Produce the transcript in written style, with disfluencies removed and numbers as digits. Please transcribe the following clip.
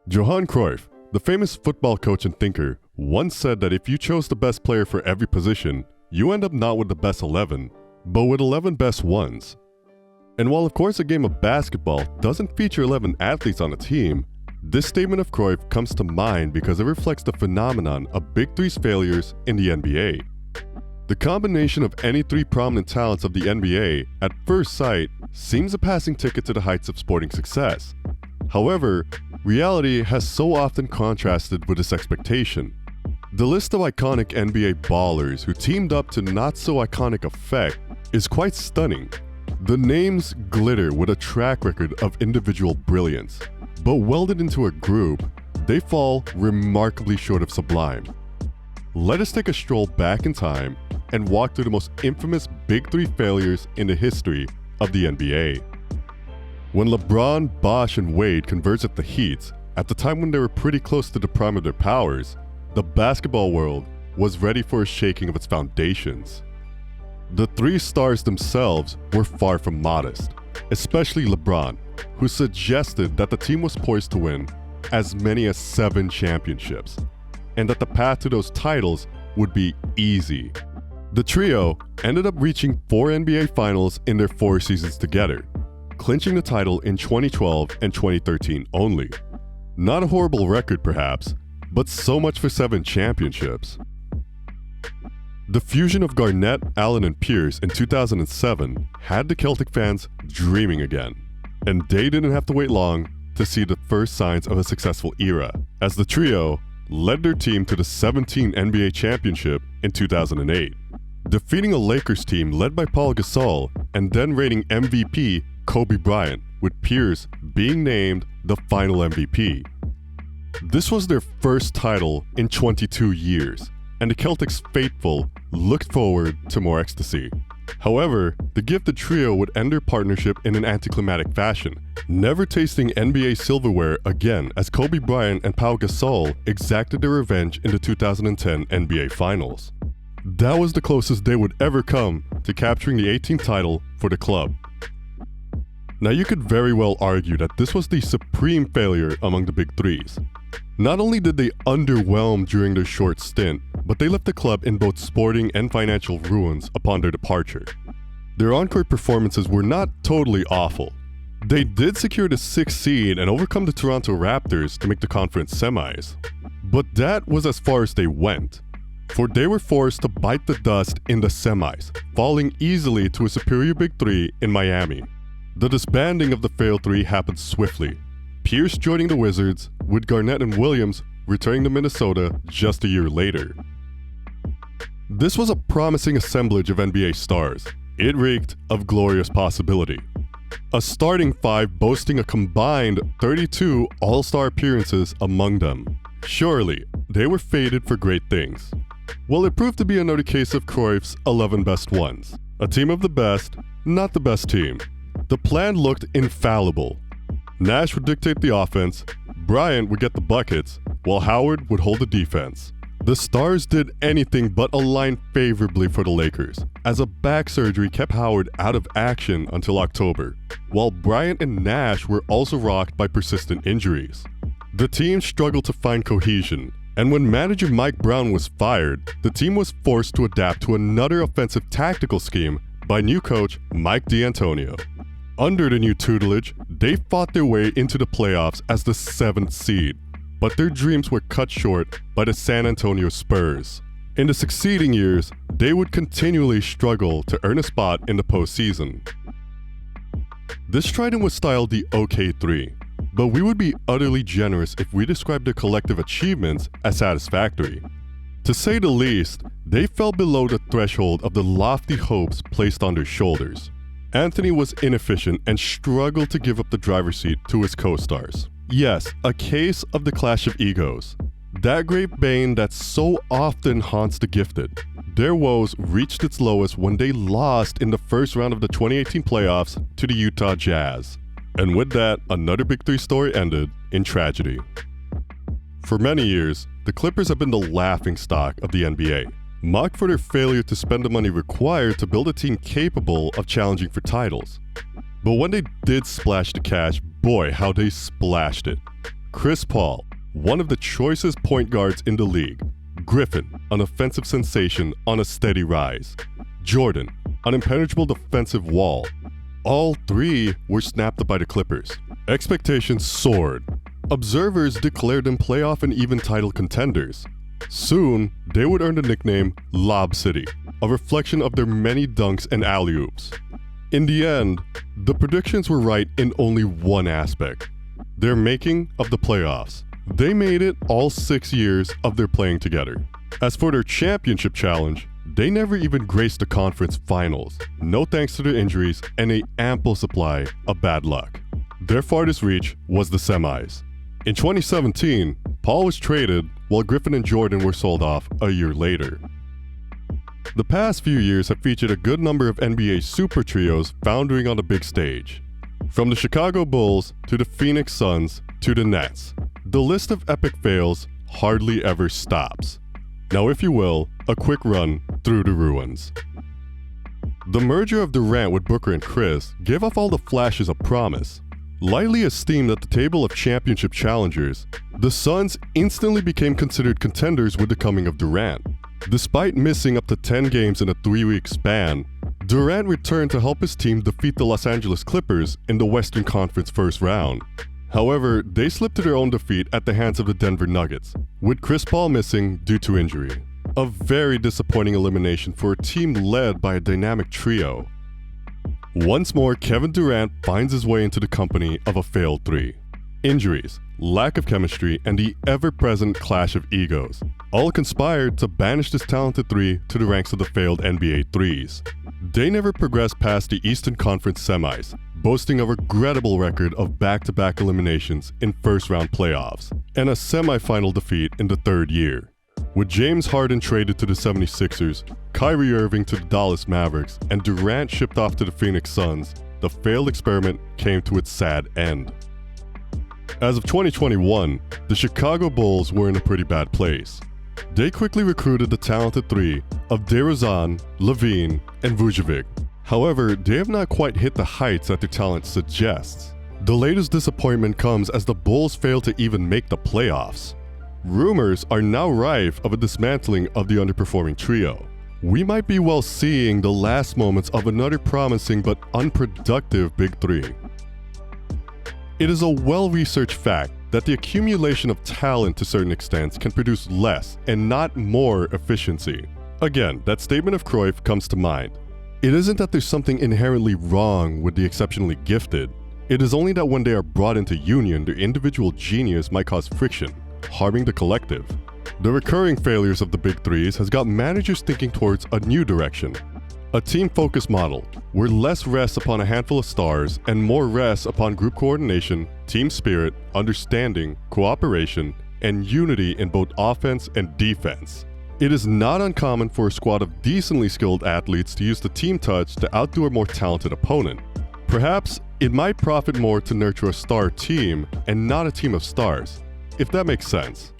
Johan Cruyff, the famous football coach and thinker, once said that if you chose the best player for every position, you end up not with the best 11, but with 11 best ones. And while of course a game of basketball doesn't feature 11 athletes on a team, this statement of Cruyff comes to mind because it reflects the phenomenon of Big Three's failures in the NBA. The combination of any three prominent talents of the NBA, at first sight, seems a passing ticket to the heights of sporting success. However, reality has so often contrasted with this expectation. The list of iconic NBA ballers who teamed up to not-so-iconic effect is quite stunning. The names glitter with a track record of individual brilliance, but welded into a group, they fall remarkably short of sublime. Let us take a stroll back in time and walk through the most infamous Big Three failures in the history of the NBA. When LeBron, Bosh, and Wade converged at the Heat, at the time when they were pretty close to the prime of their powers, the basketball world was ready for a shaking of its foundations. The three stars themselves were far from modest, especially LeBron, who suggested that the team was poised to win as many as 7 championships, and that the path to those titles would be easy. The trio ended up reaching 4 NBA Finals in their 4 seasons together, clinching the title in 2012 and 2013 only. Not a horrible record perhaps, but so much for 7 championships. The fusion of Garnett, Allen, and Pierce in 2007 had the Celtic fans dreaming again, and they didn't have to wait long to see the first signs of a successful era, as the trio led their team to the 17th NBA championship in 2008, defeating a Lakers team led by Paul Gasol and then reigning MVP Kobe Bryant, with Pierce being named the final MVP. This was their first title in 22 years, and the Celtics faithful looked forward to more ecstasy. However, the gifted trio would end their partnership in an anticlimactic fashion, never tasting NBA silverware again as Kobe Bryant and Pau Gasol exacted their revenge in the 2010 NBA Finals. That was the closest they would ever come to capturing the 18th title for the club. Now you could very well argue that this was the supreme failure among the Big Threes. Not only did they underwhelm during their short stint, but they left the club in both sporting and financial ruins upon their departure. Their on-court performances were not totally awful. They did secure the 6th seed and overcome the Toronto Raptors to make the conference semis. But that was as far as they went, for they were forced to bite the dust in the semis, falling easily to a superior Big Three in Miami. The disbanding of the failed three happened swiftly, Pierce joining the Wizards, with Garnett and Williams returning to Minnesota just a year later. This was a promising assemblage of NBA stars. It reeked of glorious possibility. A starting 5 boasting a combined 32 All-Star appearances among them. Surely, they were fated for great things. Well, it proved to be another case of Cruyff's 11 best ones. A team of the best, not the best team. The plan looked infallible. Nash would dictate the offense, Bryant would get the buckets, while Howard would hold the defense. The Stars did anything but align favorably for the Lakers, as a back surgery kept Howard out of action until October, while Bryant and Nash were also rocked by persistent injuries. The team struggled to find cohesion, and when manager Mike Brown was fired, the team was forced to adapt to another offensive tactical scheme by new coach Mike D'Antonio. Under the new tutelage, they fought their way into the playoffs as the 7th seed, but their dreams were cut short by the San Antonio Spurs. In the succeeding years, they would continually struggle to earn a spot in the postseason. This trident was styled the OK3, but we would be utterly generous if we described their collective achievements as satisfactory. To say the least, they fell below the threshold of the lofty hopes placed on their shoulders. Anthony was inefficient and struggled to give up the driver's seat to his co-stars. Yes, a case of the clash of egos. That great bane that so often haunts the gifted. Their woes reached its lowest when they lost in the first round of the 2018 playoffs to the Utah Jazz. And with that, another Big Three story ended in tragedy. For many years, the Clippers have been the laughingstock of the NBA, mocked for their failure to spend the money required to build a team capable of challenging for titles. But when they did splash the cash, boy, how they splashed it. Chris Paul, one of the choicest point guards in the league. Griffin, an offensive sensation on a steady rise. Jordan, an impenetrable defensive wall. All three were snapped up by the Clippers. Expectations soared. Observers declared them playoff and even title contenders. Soon, they would earn the nickname Lob City, a reflection of their many dunks and alley-oops. In the end, the predictions were right in only one aspect: their making of the playoffs. They made it all 6 years of their playing together. As for their championship challenge, they never even graced the conference finals, no thanks to their injuries and an ample supply of bad luck. Their farthest reach was the semis. In 2017, Paul was traded while Griffin and Jordan were sold off a year later. The past few years have featured a good number of NBA super trios foundering on the big stage. From the Chicago Bulls to the Phoenix Suns to the Nets, the list of epic fails hardly ever stops. Now, if you will, a quick run through the ruins. The merger of Durant with Booker and Chris gave off all the flashes of promise. Lightly esteemed at the table of championship challengers, the Suns instantly became considered contenders with the coming of Durant. Despite missing up to 10 games in a 3-week span, Durant returned to help his team defeat the Los Angeles Clippers in the Western Conference first round. However, they slipped to their own defeat at the hands of the Denver Nuggets, with Chris Paul missing due to injury. A very disappointing elimination for a team led by a dynamic trio. Once more, Kevin Durant finds his way into the company of a failed three. Injuries, lack of chemistry, and the ever-present clash of egos all conspired to banish this talented three to the ranks of the failed NBA 3's. They never progressed past the Eastern Conference semis, boasting a regrettable record of back-to-back eliminations in first-round playoffs, and a semi-final defeat in the third year. With James Harden traded to the 76ers, Kyrie Irving to the Dallas Mavericks, and Durant shipped off to the Phoenix Suns, the failed experiment came to its sad end. As of 2021, the Chicago Bulls were in a pretty bad place. They quickly recruited the talented three of DeRozan, LaVine, and Vucevic. However, they have not quite hit the heights that their talent suggests. The latest disappointment comes as the Bulls fail to even make the playoffs. Rumors are now rife of a dismantling of the underperforming trio. We might be well seeing the last moments of another promising but unproductive Big Three. It is a well-researched fact that the accumulation of talent to certain extents can produce less and not more efficiency. Again, that statement of Cruyff comes to mind. It isn't that there's something inherently wrong with the exceptionally gifted. It is only that when they are brought into union, their individual genius might cause friction, harming the collective. The recurring failures of the Big Threes has got managers thinking towards a new direction. A team-focused model, where less rests upon a handful of stars and more rests upon group coordination, team spirit, understanding, cooperation, and unity in both offense and defense. It is not uncommon for a squad of decently skilled athletes to use the team touch to outdo a more talented opponent. Perhaps it might profit more to nurture a star team and not a team of stars, if that makes sense.